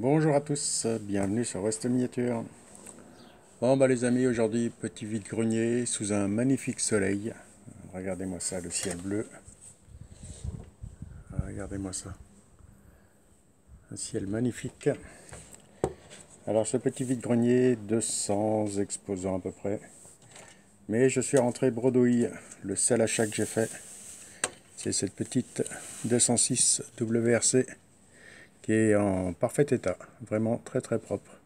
Bonjour à tous, bienvenue sur West Miniature. Bon bah les amis, aujourd'hui petit vide-grenier sous un magnifique soleil. Regardez-moi ça, le ciel bleu. Regardez-moi ça. Un ciel magnifique. Alors ce petit vide-grenier, 200 exposants à peu près. Mais je suis rentré bredouille. Le seul achat que j'ai fait, c'est cette petite 206 WRC qui est en parfait état. Vraiment très très propre.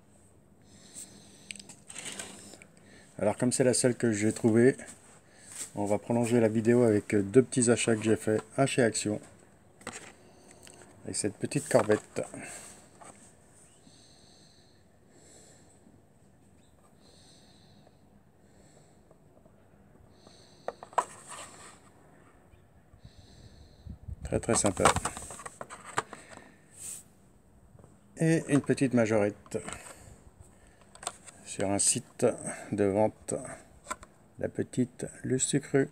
Alors comme c'est la seule que j'ai trouvée, on va prolonger la vidéo avec deux petits achats que j'ai fait, un chez Action, avec cette petite corvette. Très très sympa. Et une petite majorette sur un site de vente, la petite Lustucru.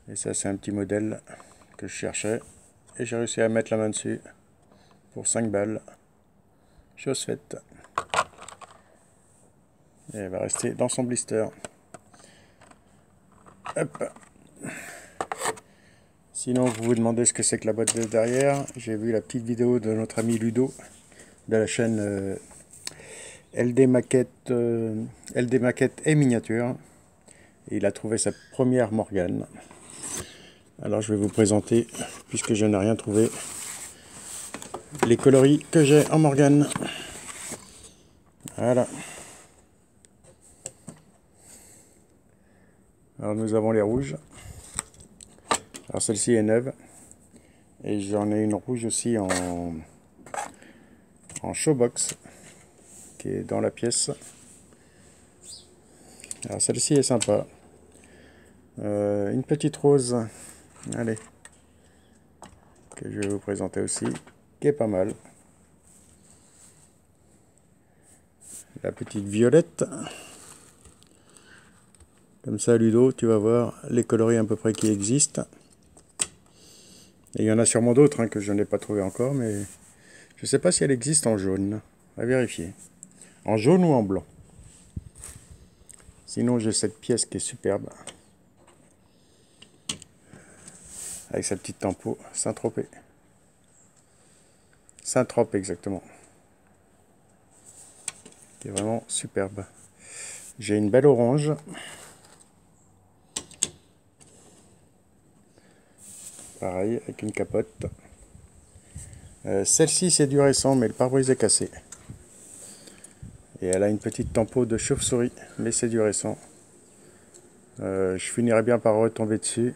Et ça c'est un petit modèle que je cherchais et j'ai réussi à mettre la main dessus pour 5 balles. Chose faite. Et elle va rester dans son blister. Hop. Sinon vous vous demandez ce que c'est que la boîte de derrière, j'ai vu la petite vidéo de notre ami Ludo de la chaîne LD Maquette et Miniature. Et il a trouvé sa première Morgane. Alors je vais vous présenter, puisque je n'ai rien trouvé, les coloris que j'ai en Morgane. Voilà. Alors nous avons les rouges. Alors celle-ci est neuve. Et j'en ai une rouge aussi en showbox, qui est dans la pièce. Alors celle-ci est sympa. Une petite rose, allez, que je vais vous présenter aussi, qui est pas mal. La petite violette. Comme ça, Ludo, tu vas voir les coloris à peu près qui existent. Et il y en a sûrement d'autres que je n'ai pas trouvé encore, mais je ne sais pas si elle existe en jaune. À vérifier. En jaune ou en blanc. Sinon, j'ai cette pièce qui est superbe. Avec sa petite tempo Saint-Tropez. Saint-Trope exactement. Qui est vraiment superbe. J'ai une belle orange. Pareil, avec une capote. Celle-ci, c'est du récent, mais le pare-brise est cassé. Et elle a une petite tempo de chauve-souris, mais c'est du récent. Je finirai bien par retomber dessus.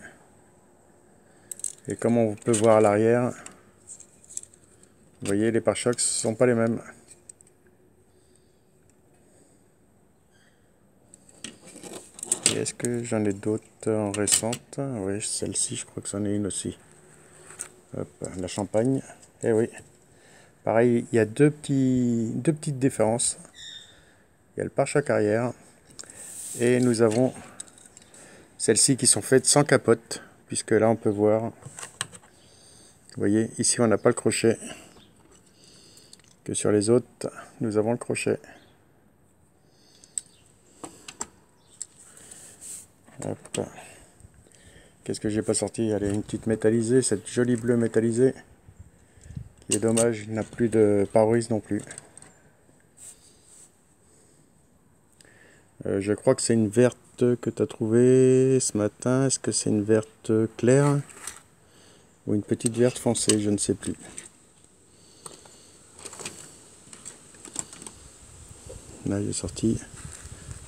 Et comme on peut voir à l'arrière, vous voyez, les pare-chocs ne sont pas les mêmes. Et est-ce que j'en ai d'autres en récente? Oui, celle-ci, je crois que c'en est une aussi. Hop, la Champagne. Eh oui. Pareil, il y a deux petites différences. Il y a le pare-choc arrière. Et nous avons celles-ci qui sont faites sans capote. Puisque là, on peut voir. Vous voyez, ici, on n'a pas le crochet. Que sur les autres, nous avons le crochet. Hop. Qu'est-ce que j'ai pas sorti? Allez, une petite métallisée, cette jolie bleue métallisée. Qui est dommage, il n'a plus de pare-brise non plus. Je crois que c'est une verte que tu as trouvée ce matin. Est-ce que c'est une verte claire? Ou une petite verte foncée, je ne sais plus. Là, j'ai sorti.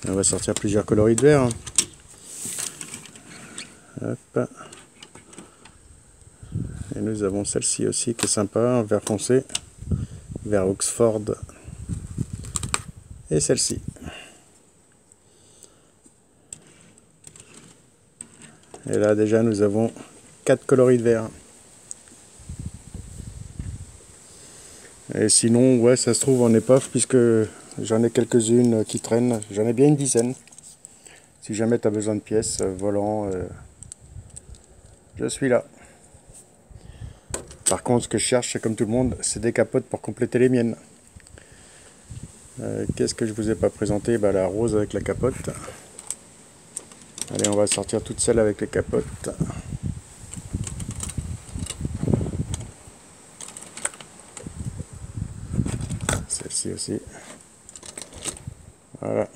On va sortir plusieurs coloris de vert. Hop. Et nous avons celle-ci aussi qui est sympa, en vert foncé, vert Oxford. Et celle-ci. Et là déjà nous avons 4 coloris de vert. Et sinon, ouais, ça se trouve en épave puisque j'en ai quelques-unes qui traînent. J'en ai bien une dizaine. Si jamais tu as besoin de pièces, volant, je suis là. Par contre, ce que je cherche, c'est comme tout le monde, c'est des capotes pour compléter les miennes. Qu'est-ce que je vous ai pas présenté? Bah, la rose avec la capote. Allez, on va sortir toutes celles avec les capotes. Celle-ci aussi. Voilà.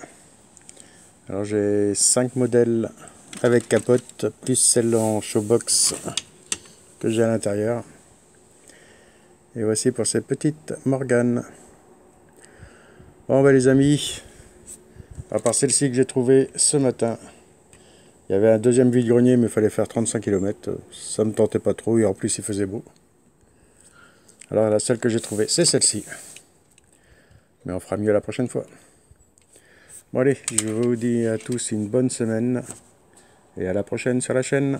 Alors j'ai 5 modèles avec capote, plus celle en showbox que j'ai à l'intérieur. Et voici pour cette petite Morgane. Bon bah les amis, à part celle-ci que j'ai trouvée ce matin, il y avait un deuxième vide-grenier mais il fallait faire 35 km. Ça me tentait pas trop et en plus il faisait beau. Alors la seule que j'ai trouvée c'est celle-ci. Mais on fera mieux la prochaine fois. Bon allez, je vous dis à tous une bonne semaine et à la prochaine sur la chaîne.